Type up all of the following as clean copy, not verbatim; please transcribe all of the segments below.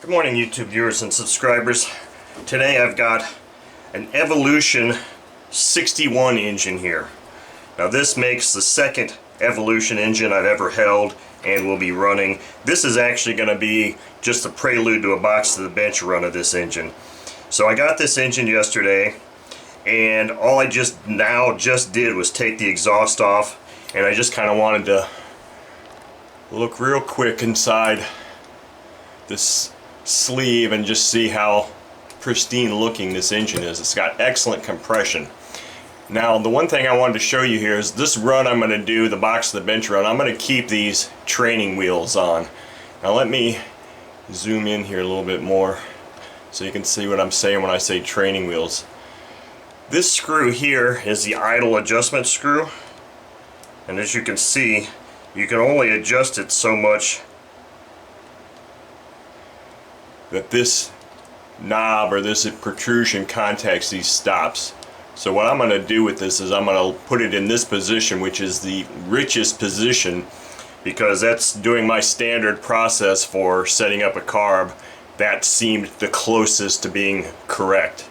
Good morning, YouTube viewers and subscribers. Today I've got an Evolution 61 engine here. Now this makes the second Evolution engine I've ever held and will be running. This is actually going to be just a prelude to a box to the bench run of this engine. So I got this engine yesterday, and all I just did was take the exhaust off, and I just kind of wanted to look real quick inside this sleeve and just see how pristine looking this engine is. It's got excellent compression. Now the one thing I wanted to show you here is this run I'm going to do, the box to the bench run, I'm going to keep these training wheels on. Now let me zoom in here a little bit more so you can see what I'm saying when I say training wheels. This screw here is the idle adjustment screw, and as you can see, you can only adjust it so much that this knob or this protrusion contacts these stops. So what I'm going to do with this is I'm going to put it in this position, which is the richest position, because that's doing my standard process for setting up a carb. That seemed the closest to being correct.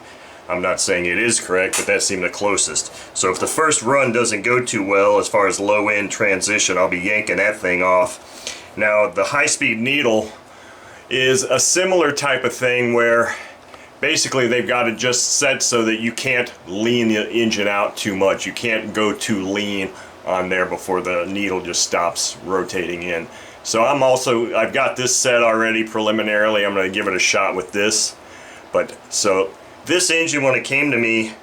I'm not saying it is correct, but that seemed the closest. So if the first run doesn't go too well as far as low end transition, I'll be yanking that thing off. Now the high-speed needle is a similar type of thing where basically they've got it just set so that you can't lean the engine out too much. You can't go too lean on there before the needle just stops rotating in. So I've got this set already preliminarily. I'm going to give it a shot with this. But so this engine, when it came to me,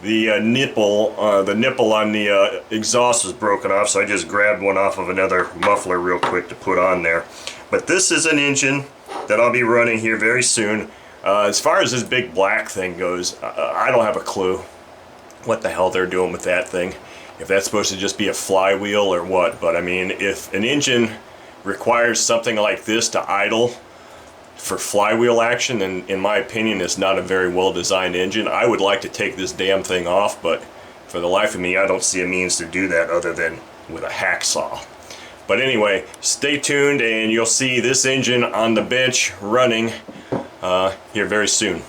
the nipple on the exhaust was broken off, so I just grabbed one off of another muffler real quick to put on there. But this is an engine that I'll be running here very soon. As far as this big black thing goes, I don't have a clue what the hell they're doing with that thing. If that's supposed to just be a flywheel or what. But I mean, if an engine requires something like this to idle for flywheel action, then in my opinion it's not a very well designed engine. I would like to take this damn thing off, but for the life of me I don't see a means to do that other than with a hacksaw. But anyway, stay tuned and you'll see this engine on the bench running here very soon.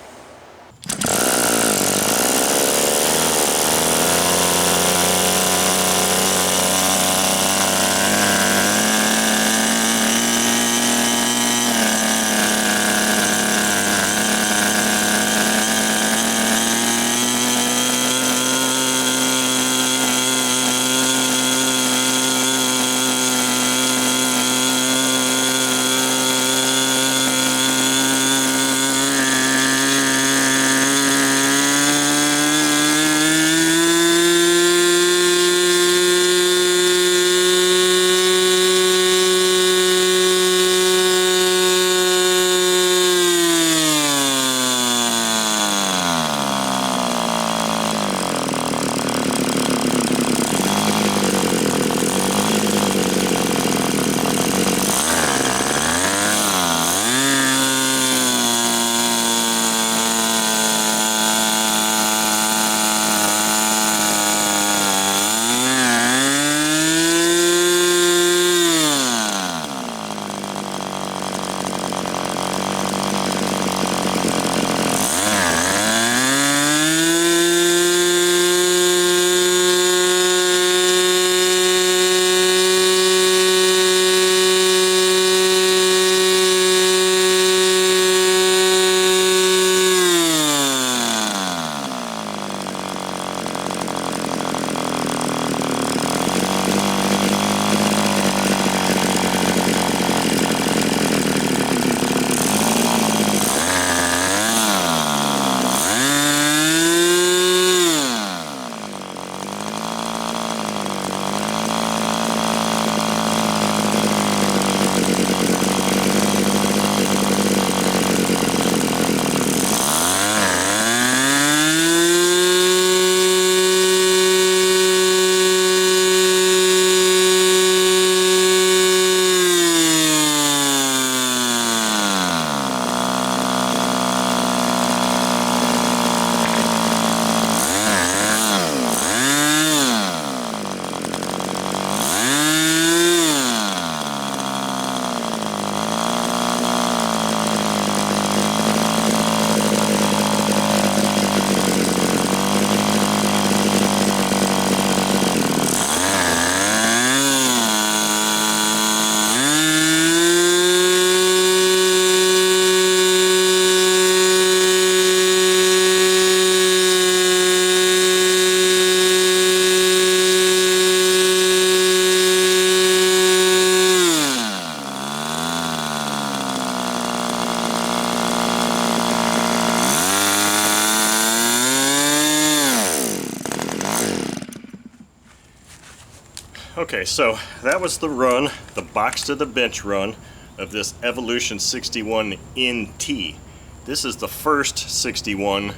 Okay, so that was the run, the box to the bench run of this Evolution 61 NT. This is the first 61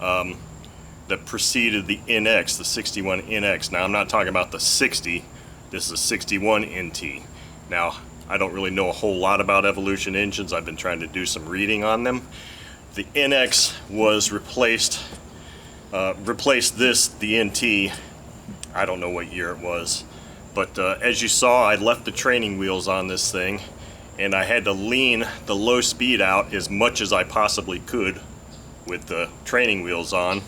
that preceded the NX, the 61 NX. Now I'm not talking about the 60, this is a 61 NT. Now I don't really know a whole lot about Evolution engines. I've been trying to do some reading on them. The NX was replaced this, the NT, I don't know what year it was, but as you saw, I left the training wheels on this thing, and I had to lean the low speed out as much as I possibly could with the training wheels on,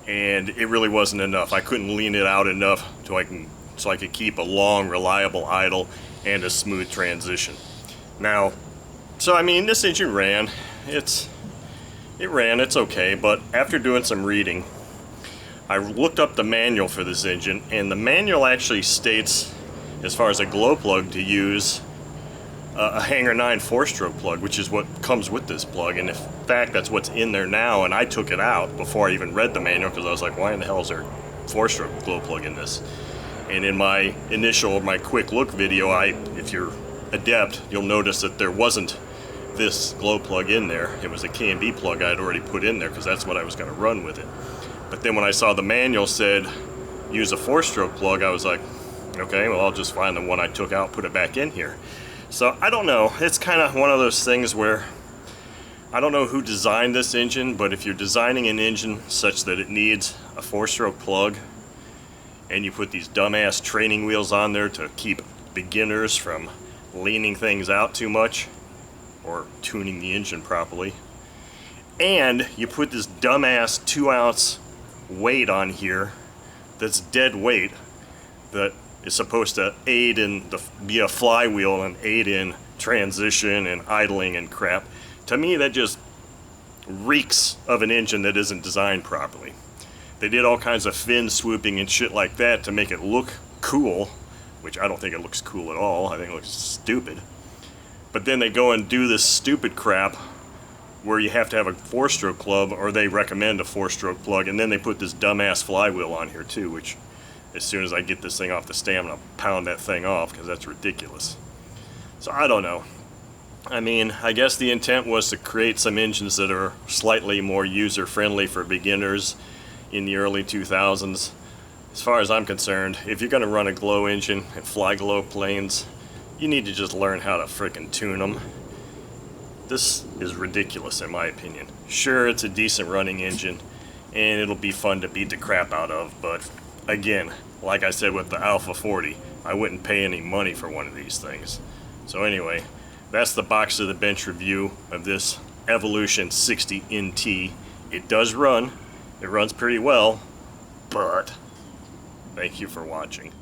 and it really wasn't enough. I couldn't lean it out enough so I could keep a long, reliable idle and a smooth transition. Now, so I mean, this engine ran. It ran, it's okay, but after doing some reading, I looked up the manual for this engine, and the manual actually states, as far as a glow plug, to use a Hangar 9 4-stroke plug, which is what comes with this plug, and in fact that's what's in there now, and I took it out before I even read the manual because I was like, why in the hell is there a 4-stroke glow plug in this? And in my quick look video, if you're adept, you'll notice that there wasn't this glow plug in there. It was a K&B plug I had already put in there because that's what I was going to run with it. But then when I saw the manual said use a 4-stroke plug, I was like, okay, well I'll just find the one I took out, put it back in here. So I don't know, it's kind of one of those things where I don't know who designed this engine, but if you're designing an engine such that it needs a 4-stroke plug and you put these dumbass training wheels on there to keep beginners from leaning things out too much or tuning the engine properly, and you put this dumbass 2-ounce weight on here that's dead weight that is supposed to aid in be a flywheel and aid in transition and idling and crap. To me, that just reeks of an engine that isn't designed properly. They did all kinds of fin swooping and shit like that to make it look cool, which I don't think it looks cool at all. I think it looks stupid. But then they go and do this stupid crap where you have to have a 4-stroke plug, or they recommend a 4-stroke plug, and then they put this dumbass flywheel on here too, which as soon as I get this thing off the stand, I'm gonna pound that thing off because that's ridiculous. So I don't know. I mean, I guess the intent was to create some engines that are slightly more user-friendly for beginners in the early 2000s. As far as I'm concerned, if you're gonna run a glow engine and fly glow planes, you need to just learn how to frickin' tune them. This is ridiculous in my opinion. Sure, it's a decent running engine and it'll be fun to beat the crap out of, but again, like I said with the Alpha 40, I wouldn't pay any money for one of these things. So anyway, that's the box to the bench review of this Evolution 60 NT. It does run, it runs pretty well, but thank you for watching.